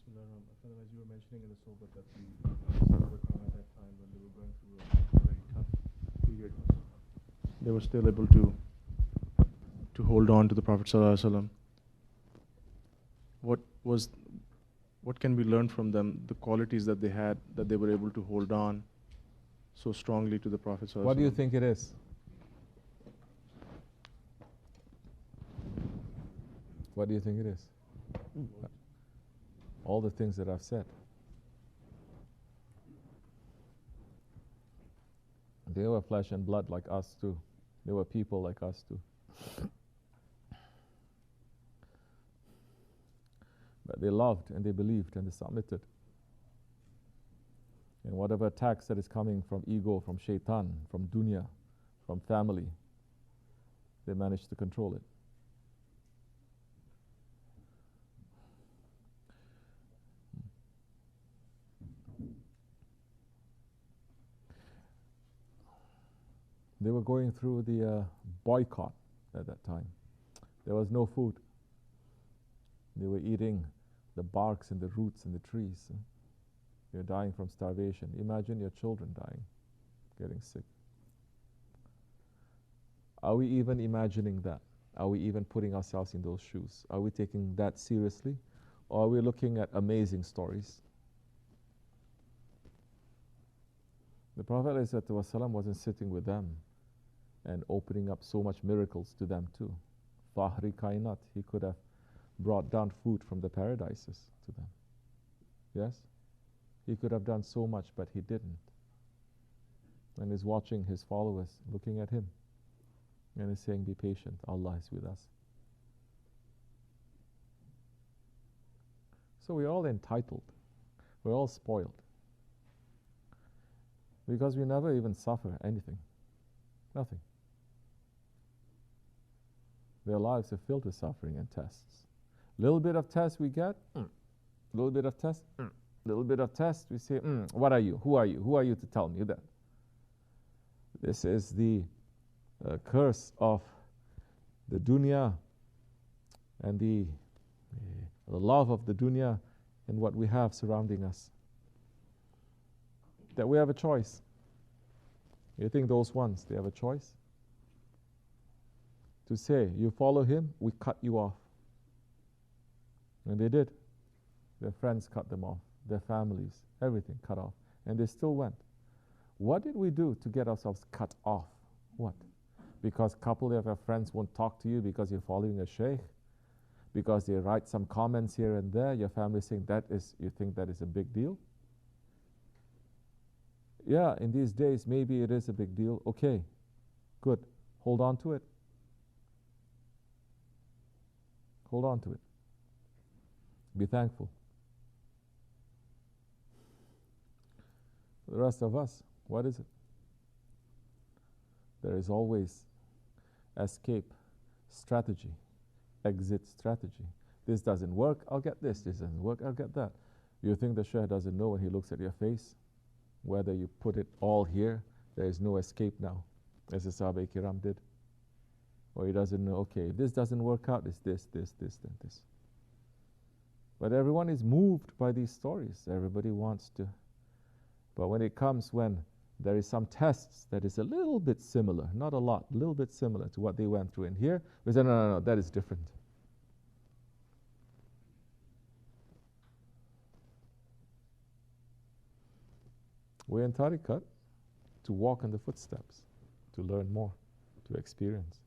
As you were mentioning in the Sohbet that the Sahabis at that time when they were going through a very tough period, they were still able to hold on to the Prophet ﷺ. What can we learn from them? The qualities that they had, that they were able to hold on so strongly to the Prophet ﷺ. What do you think it is? What do you think it is? All the things that I've said. They were flesh and blood like us too. They were people like us too. But they loved and they believed and they submitted. And whatever attacks that is coming from ego, from shaitan, from dunya, from family, they managed to control it. They were going through the boycott at that time. There was no food. They were eating the barks and the roots and the trees. You're dying from starvation. Imagine your children dying, getting sick. Are we even imagining that? Are we even putting ourselves in those shoes? Are we taking that seriously? Or are we looking at amazing stories? The Prophet ﷺ wasn't sitting with them and opening up so much miracles to them too. Fahri Kainat, he could have brought down food from the paradises to them. Yes? He could have done so much, but he didn't. And he's watching his followers, looking at him. And he's saying, be patient, Allah is with us. So we're all entitled. We're all spoiled. Because we never even suffer anything. Nothing. Their lives are filled with suffering and tests. Little bit of test we get, little bit of test, little bit of test, we say, what are you? Who are you? Who are you to tell me that? This is the curse of the dunya and the love of the dunya and what we have surrounding us. That we have a choice. You think those ones, they have a choice? To say, you follow him, we cut you off. And they did. Their friends cut them off. Their families, everything cut off. And they still went. What did we do to get ourselves cut off? What? Because a couple of your friends won't talk to you because you're following a sheikh? Because they write some comments here and there, your family saying you think that is a big deal? Yeah, in these days, maybe it is a big deal. Okay, good. Hold on to it. Hold on to it. Be thankful. The rest of us, what is it? There is always escape strategy, exit strategy. This doesn't work, I'll get this. This doesn't work, I'll get that. You think the Shaykh doesn't know when he looks at your face? Whether you put it all here, there is no escape now, as the Sahabis did. Or he doesn't know, okay, if this doesn't work out, it's this, this, this, then this. But everyone is moved by these stories. Everybody wants to. But when it comes when there is some tests that is a little bit similar, not a lot, a little bit similar to what they went through in here, we say, no, that is different. We're in tariqat to walk in the footsteps, to learn more, to experience.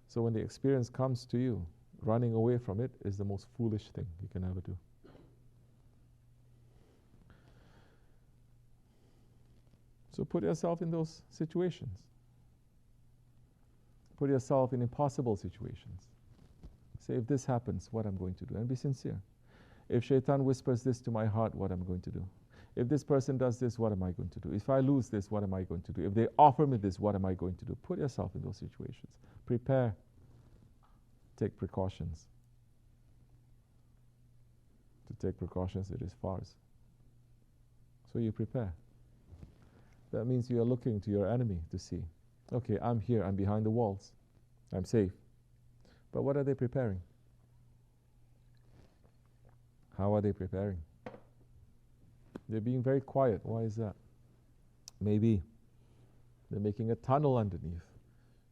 So when the experience comes to you, running away from it is the most foolish thing you can ever do. So put yourself in those situations. Put yourself in impossible situations. Say, if this happens, what I'm going to do? And be sincere. If shaitan whispers this to my heart, what I'm going to do? If this person does this, what am I going to do? If I lose this, what am I going to do? If they offer me this, what am I going to do? Put yourself in those situations. Prepare. Take precautions. To take precautions, it is farce. So you prepare. That means you are looking to your enemy to see, okay, I'm here, I'm behind the walls, I'm safe. But what are they preparing? How are they preparing? They're being very quiet. Why is that? Maybe they're making a tunnel underneath.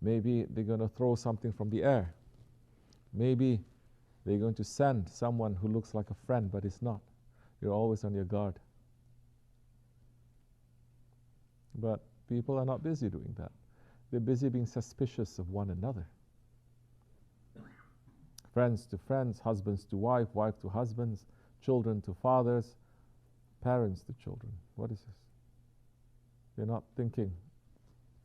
Maybe they're going to throw something from the air. Maybe they're going to send someone who looks like a friend but is not. You're always on your guard. But people are not busy doing that. They're busy being suspicious of one another. Friends to friends, husbands to wife, wife to husbands, children to fathers, parents to children. What is this? They're not thinking.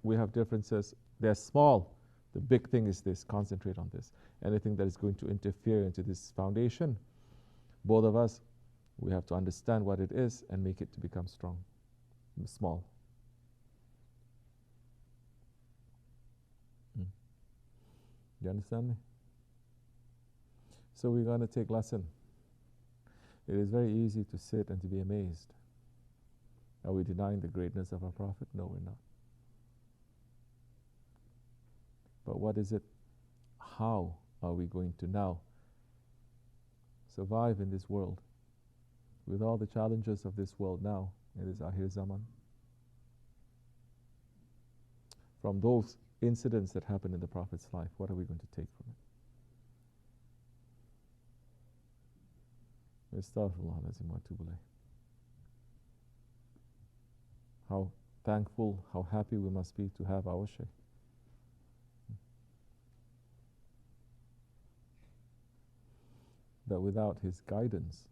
We have differences. They're small. The big thing is this. Concentrate on this. Anything that is going to interfere into this foundation, both of us, we have to understand what it is and make it to become strong, small. You understand me? So we're going to take lesson. It is very easy to sit and to be amazed. Are we denying the greatness of our Prophet? No, we're not. But what is it? How are we going to now survive in this world with all the challenges of this world now in this Akhir Zaman? From those incidents that happened in the Prophet's life, what are we going to take from it? Astaghfirullah wa atubu ilayh. How thankful, how happy we must be to have our Shaykh. That without his guidance,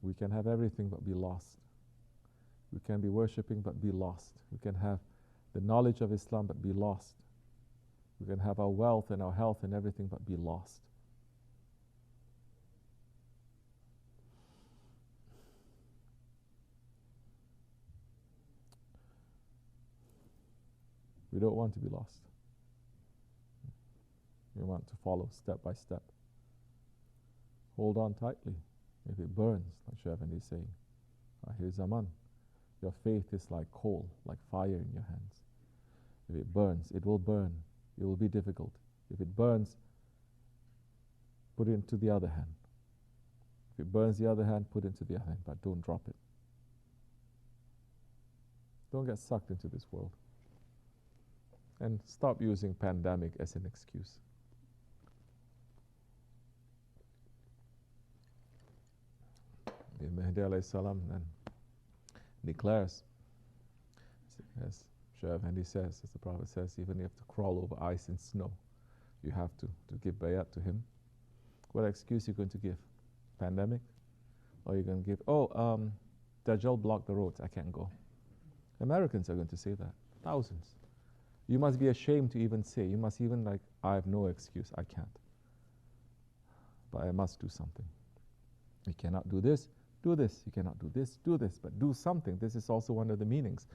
we can have everything but be lost. We can be worshipping but be lost. We can have the knowledge of Islam but be lost. We can have our wealth and our health and everything but be lost. We don't want to be lost. We want to follow step by step. Hold on tightly. If it burns, like Shaykh Efendi is saying, Akhir Zaman, your faith is like coal, like fire in your hands. If it burns, it will burn. It will be difficult. If it burns, put it into the other hand. If it burns the other hand, put it into the other hand, but don't drop it. Don't get sucked into this world. And stop using pandemic as an excuse. The Mahdi alayhi salam then declares, as Shaykh Efendi says, as the Prophet says, even if you have to crawl over ice and snow, you have to give bayat to him. What excuse are you going to give? Pandemic? Or you're going to give, Dajjal blocked the roads, I can't go. Americans are going to say that. Thousands. You must be ashamed to even say. You must even I have no excuse, I can't. But I must do something. You cannot do this, do this. You cannot do this, do this. But do something. This is also one of the meanings.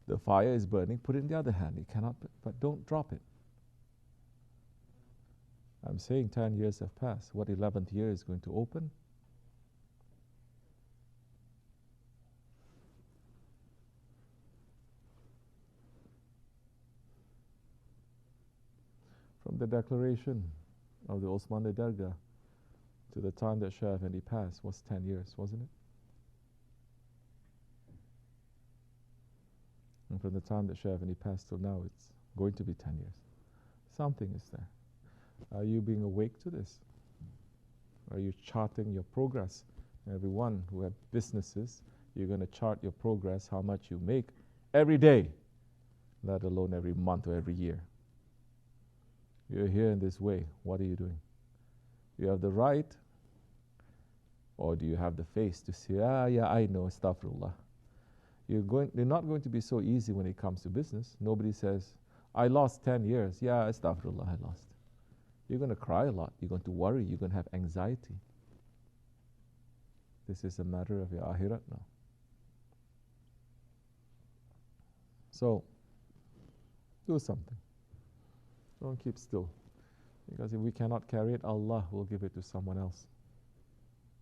The fire is burning, put it in the other hand. You cannot, but don't drop it. I'm saying 10 years have passed. What 11th year is going to open? From the declaration of the Osmanlı Dergahı to the time that Shaykh Efendi passed was 10 years, wasn't it? And from the time that Shaykh Efendi passed till now, it's going to be 10 years. Something is there. Are you being awake to this? Are you charting your progress? Everyone who have businesses, you're going to chart your progress, how much you make every day, let alone every month or every year. You're here in this way. What are you doing? You have the right, or do you have the face to say, yeah, I know, astaghfirullah. They're not going to be so easy when it comes to business. Nobody says, I lost 10 years. Yeah, astaghfirullah, I lost. You're going to cry a lot. You're going to worry. You're going to have anxiety. This is a matter of your akhirat now. So, do something. Don't keep still. Because if we cannot carry it, Allah will give it to someone else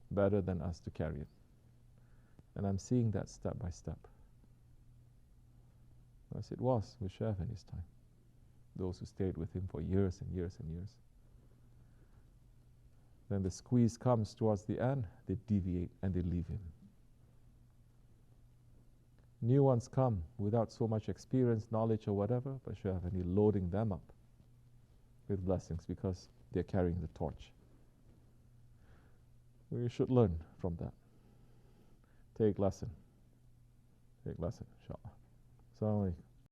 better than us to carry it. And I'm seeing that step by step. As it was with Shaykh in his time. Those who stayed with him for years and years and years. Then the squeeze comes towards the end, they deviate and they leave him. New ones come without so much experience, knowledge or whatever, but Shaykh Effendi loading them up with blessings because they're carrying the torch. We should learn from that. Take lesson. Take lesson, inshallah. Assalamu alaikum.